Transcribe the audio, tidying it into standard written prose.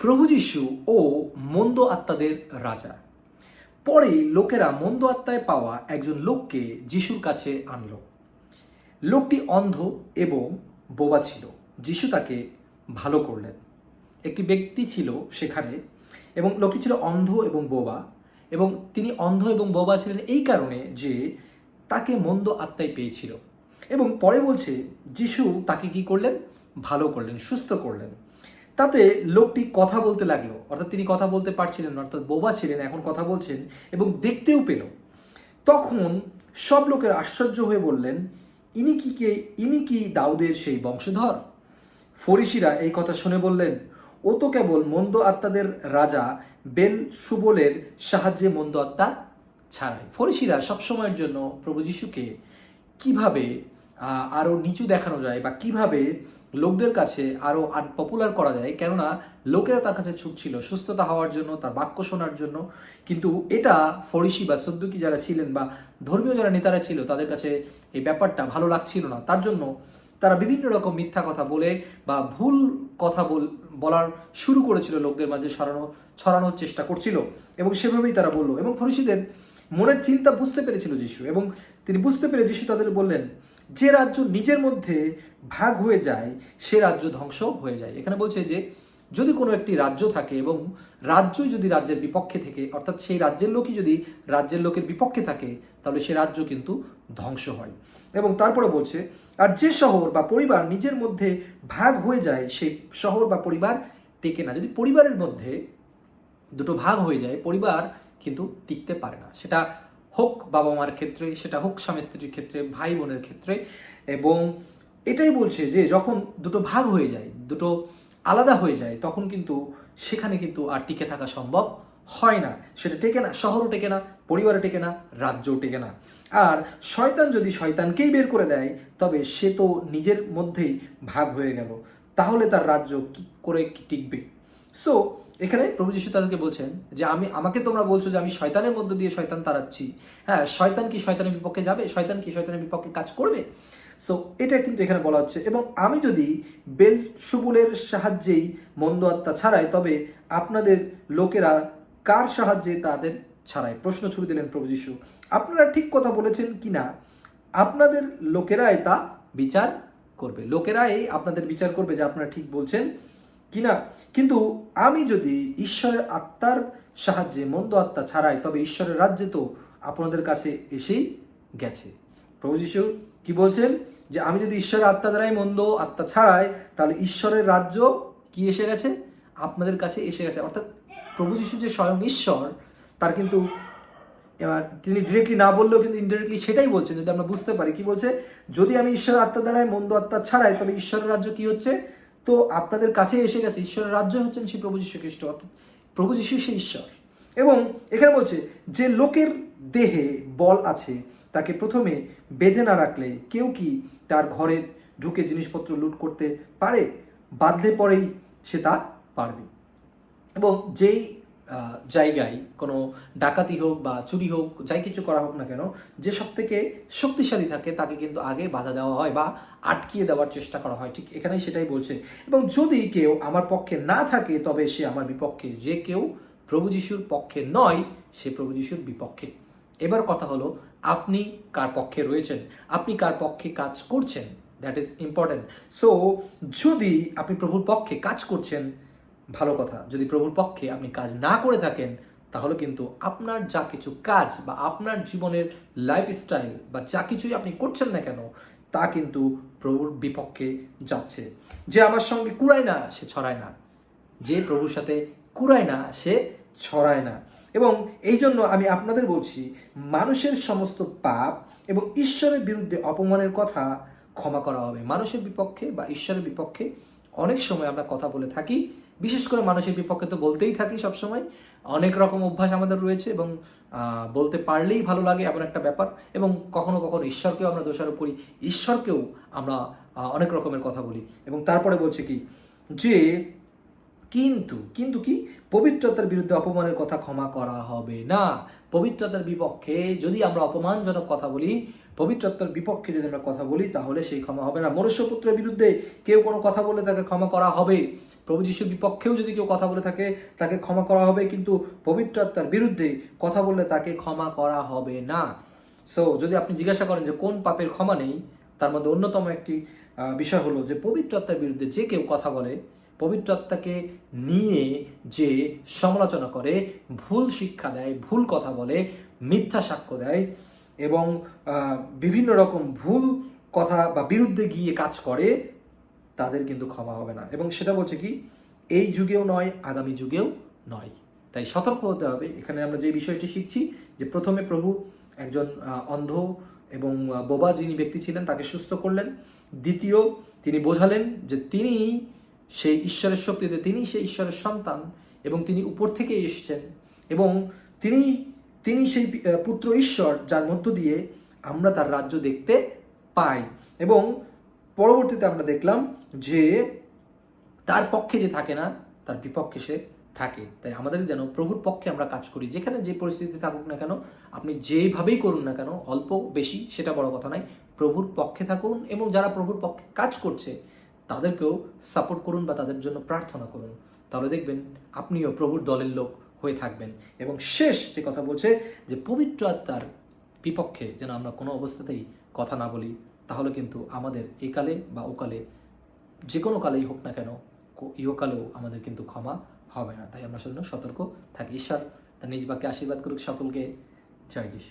প্রভু যীশু ও মন্দ আত্মাদের রাজা। পরে লোকেরা মন্দ আত্মায় পাওয়া একজন লোককে যিশুর কাছে আনলো। লোকটি অন্ধ এবং বোবা ছিল। যিশু তাকে ভালো করলেন। একটি ব্যক্তি ছিল সেখানে এবং লোকটি ছিল অন্ধ এবং বোবা, এবং তিনি অন্ধ এবং বোবা ছিলেন এই কারণে যে তাকে মন্দ আত্মায় পেয়েছিল। এবং পরে বলছে যিশু তাকে কি করলেন? ভালো করলেন, সুস্থ করলেন। তাতে লোকটি কথা বলতে লাগলো, অর্থাৎ তিনি কথা বলতে পারছিলেন না, অর্থাৎ বোবা ছিলেন, এখন কথা বলছেন এবং দেখতেও পেল। তখন সব লোকের আশ্চর্য হয়ে বললেন, ইনি কি দাউদের সেই বংশধর? ফরিসিরা এই কথা শুনে বললেন, ও তো কেবল মন্দ আত্মাদের রাজা বেলজেবুলের সাহায্যে মন্দ আত্মা ছাড়ায়। ফরিসিরা সবসময়ের জন্য প্রভু যিশুকে কিভাবে আরো নিচু দেখানো যায় বা কিভাবে লোকদের কাছে আরো আনপপুলার করা যায়, কেননা লোকেরা তার কাছে ছুটছিল সুস্থতা হওয়ার জন্য, তার বাক্য শোনার জন্য। কিন্তু এটা ফরিসি বা সদ্দুকি যারা ছিলেন বা ধর্মীয় যারা নেতারা ছিল তাদের কাছে এই ব্যাপারটা ভালো লাগছিল না। তার জন্য তারা বিভিন্ন রকম মিথ্যা কথা বলে বা ভুল কথা বলার শুরু করেছিল, লোকদের মাঝে ছড়ানোর চেষ্টা করছিল, এবং সেভাবেই তারা বলল। এবং ফরিসিদের মনের চিন্তা বুঝতে পেরেছিল যিশু, এবং তিনি বুঝতে পেরে যিশু তাদের বললেন, যে রাজ্য নিজের মধ্যে ভাগ হয়ে যায় সে রাজ্য ধ্বংস হয়ে যায়। এখানে বলছে যে যদি কোনো একটি রাজ্য থাকে এবং রাজ্যই যদি রাজ্যের বিপক্ষে থাকে, অর্থাৎ সেই রাজ্যের লোকই যদি রাজ্যের লোকের বিপক্ষে থাকে, তাহলে সে রাজ্য কিন্তু ধ্বংস হয়। এবং তারপরে বলছে, আর যে শহর বা পরিবার নিজের মধ্যে ভাগ হয়ে যায় সেই শহর বা পরিবার টেকে না। যদি পরিবারের মধ্যে দুটো ভাগ হয়ে যায়, পরিবার কিন্তু টিকতে পারে না। সেটা হোক বাবা মার ক্ষেত্রে, সেটা হোক স্বামী স্ত্রীর ক্ষেত্রে, ভাই বোনের ক্ষেত্রে। এবং এটাই বলছে যে যখন দুটো ভাগ হয়ে যায়, দুটো আলাদা হয়ে যায়, তখন কিন্তু সেখানে কিন্তু আর টিকে থাকা সম্ভব হয় না। সেটা টেকে না, শহরও টেকে না, পরিবারও টেকে না, রাজ্যও টেকে না। আর শয়তান যদি শয়তানকেই বের করে দেয়, তবে সে তো নিজের মধ্যেই ভাগ হয়ে গেল, তাহলে তার রাজ্য কি করে টিকবে? সো এখানে প্রভু যীশু তাদেরকে বলছেন যে আমাকে তোমরা বলছো যে আমি শয়তানের মধ্য দিয়ে শয়তান তাড়াচ্ছি। হ্যাঁ, শয়তান কি শয়তানের বিপক্ষে যাবে? শয়তান কি শয়তানের বিপক্ষে কাজ করবে? সো এটা কিন্তু এখানে বলা হচ্ছে। এবং আমি যদি বেলজেবুলের সাহায্যেই মন্দ আত্মা ছাড়াই, তবে আপনাদের লোকেরা কার সাহায্যে তাদের ছাড়ায়? প্রশ্ন ছুড়ে দিলেন প্রভু যীশু। আপনারা ঠিক কথা বলেছেন কিনা আপনাদের লোকেরাই তা বিচার করবে। লোকেরাই আপনাদের বিচার করবে যে আপনারা ঠিক বলছেন কিনা। কিন্তু আমি যদি ঈশ্বরের আত্মার সাহায্যে মন্দ আত্মা ছাড়াই, তবে ঈশ্বরের রাজ্যে তো আপনাদের কাছে এসেই গেছে। প্রভু যীশু কি বলছেন? যে আমি যদি ঈশ্বরের আত্মা দ্বারাই মন্দ আত্মা ছাড়াই, তাহলে ঈশ্বরের রাজ্য কি এসে গেছে? আপনাদের কাছে এসে গেছে। অর্থাৎ প্রভু যীশু যে স্বয়ং ঈশ্বর, তার কিন্তু তিনি ডিরেক্টলি না বললেও কিন্তু ইনডাইরেক্টলি সেটাই বলছেন, যদি আমরা বুঝতে পারি। কি বলছে? যদি আমি ঈশ্বরের আত্মা দ্বারাই মন্দ আত্মা ছাড়াই, তবে ঈশ্বরের রাজ্য কি হচ্ছে? তো আপনাদের কাছে এসে গেছে। ঈশ্বরের রাজ্য হচ্ছেন সেই প্রভু যীশু খ্রিস্ট, অর্থাৎ প্রভু যীশু সেই ঈশ্বর। এবং এখানে বলছে যে লোকের দেহে বল আছে, তাকে প্রথমে বেঁধে না রাখলে কেউ কি তার ঘরে ঢুকে জিনিসপত্র লুট করতে পারে? বাঁধলে পরেই সে তা পারবে। এবং যেই জায়গায় কোনো ডাকাতি হোক বা চুরি হোক, যাই কিছু করা হোক না কেন, যে সব থেকে শক্তিশালী থাকে তাকে কিন্তু আগে বাধা দেওয়া হয় বা আটকিয়ে দেওয়ার চেষ্টা করা হয়। ঠিক এখানেই সেটাই বলছে। এবং যদি কেউ আমার পক্ষে না থাকে, তবে সে আমার বিপক্ষে। যে কেউ প্রভু যিশুর পক্ষে নয়, সে প্রভু যিশুর বিপক্ষে। এবার কথা হলো, আপনি কার পক্ষে রয়েছেন? আপনি কার পক্ষে কাজ করছেন? That is important. সো যদি আপনি প্রভুর পক্ষে কাজ করছেন, ভালো কথা। যদি প্রভুর পক্ষে আপনি কাজ না করে থাকেন, তাহলে কিন্তু আপনার যা কিছু কাজ বা আপনার জীবনের লাইফস্টাইল বা যা কিছুই আপনি করছেন না কেন, তা কিন্তু প্রভুর বিপক্ষে যাচ্ছে। যে আমার সঙ্গে কুড়ায় না, সে ছড়ায় না। যে প্রভুর সাথে কুড়ায় না, সে ছড়ায় না। এবং এই জন্য আমি আপনাদের বলছি, মানুষের সমস্ত পাপ এবং ঈশ্বরের বিরুদ্ধে অপমানের কথা ক্ষমা করা হবে। মানুষের বিপক্ষে বা ঈশ্বরের বিপক্ষে অনেক সময় আমরা কথা বলে থাকি, বিশেষ করে মানুষের বিপক্ষে তো বলতেই থাকি সবসময়। অনেক রকম অভ্যাস আমাদের রয়েছে এবং বলতে পারলেই ভালো লাগে এমন একটা ব্যাপার। এবং কখনো কখনো ঈশ্বরকেও আমরা দোষারোপ করি, ঈশ্বরকেও আমরা অনেক রকমের কথা বলি। এবং তারপরে বলছে কি যে কিন্তু কি পবিত্রতার বিরুদ্ধে অপমানের কথা ক্ষমা করা হবে না। পবিত্রতার বিপক্ষে যদি আমরা অপমানজনক কথা বলি, পবিত্রতার বিপক্ষে যদি আমরা কথা বলি, তাহলে সেই ক্ষমা হবে না। মনুষ্যপুত্রের বিরুদ্ধে কেউ কোনো কথা বললে তাকে ক্ষমা করা হবে, প্রভু যিশুর বিপক্ষেও যদি কেউ কথা বলে থাকে তাকে ক্ষমা করা হবে, কিন্তু পবিত্র আত্মার বিরুদ্ধে কথা বললে তাকে ক্ষমা করা হবে না। সো যদি আপনি জিজ্ঞাসা করেন যে কোন পাপের ক্ষমা নেই, তার মধ্যে অন্যতম একটি বিষয় হলো যে পবিত্র আত্মার বিরুদ্ধে যে কেউ কথা বলে, পবিত্র আত্মাকে নিয়ে যে সমালোচনা করে, ভুল শিক্ষা দেয়, ভুল কথা বলে, মিথ্যা সাক্ষ্য দেয় এবং বিভিন্ন রকম ভুল কথা বা বিরুদ্ধে গিয়ে কাজ করে, তাদের কিন্তু ক্ষমা হবে না। এবং সেটা বলছে কি, এই যুগেও নয়, আগামী যুগেও নয়। তাই সতর্ক হতে হবে। এখানে আমরা যে বিষয়টি শিখছি যে প্রথমে প্রভু একজন অন্ধ এবং বোবা যিনি ব্যক্তি ছিলেন তাকে সুস্থ করলেন। দ্বিতীয়, তিনি বোঝালেন যে তিনি সেই ঈশ্বরের শক্তিতে, তিনি সেই ঈশ্বরের সন্তান এবং তিনি উপর থেকে এসেছেন এবং তিনি সেই পুত্র ঈশ্বর যার মধ্য দিয়ে আমরা তার রাজ্য দেখতে পাই। এবং পরবর্তীতে আমরা দেখলাম যে তার পক্ষে যে থাকে না, তার বিপক্ষে সে থাকে। তাই আমাদের যেন প্রভুর পক্ষে আমরা কাজ করি, যেখানে যে পরিস্থিতি থাকুক না কেন, আপনি যেভাবেই করুন না কেন, অল্প বেশি সেটা বড় কথা নয়, প্রভুর পক্ষে থাকুন এবং যারা প্রভুর পক্ষে কাজ করছে তাদেরকেও সাপোর্ট করুন বা তাদের জন্য প্রার্থনা করুন। তাহলে দেখবেন আপনিও প্রভুর দলের লোক হয়ে থাকবেন। এবং শেষ যে কথা বলছে যে পবিত্র আত্মার বিপক্ষে যেন আমরা কোনো অবস্থাতেই কথা না বলি, তাহলে কিন্তু আমাদের একালে বা ওকালে, যে কোনো কালেই হোক না কেন, ইহকালেও আমাদের কিন্তু ক্ষমা হবে না। তাই আমরা সেজন্য সতর্ক থাকি। ঈশ্বর তার নিজ বাক্যে আশীর্বাদ করুক সকলকে। জয় যিশু।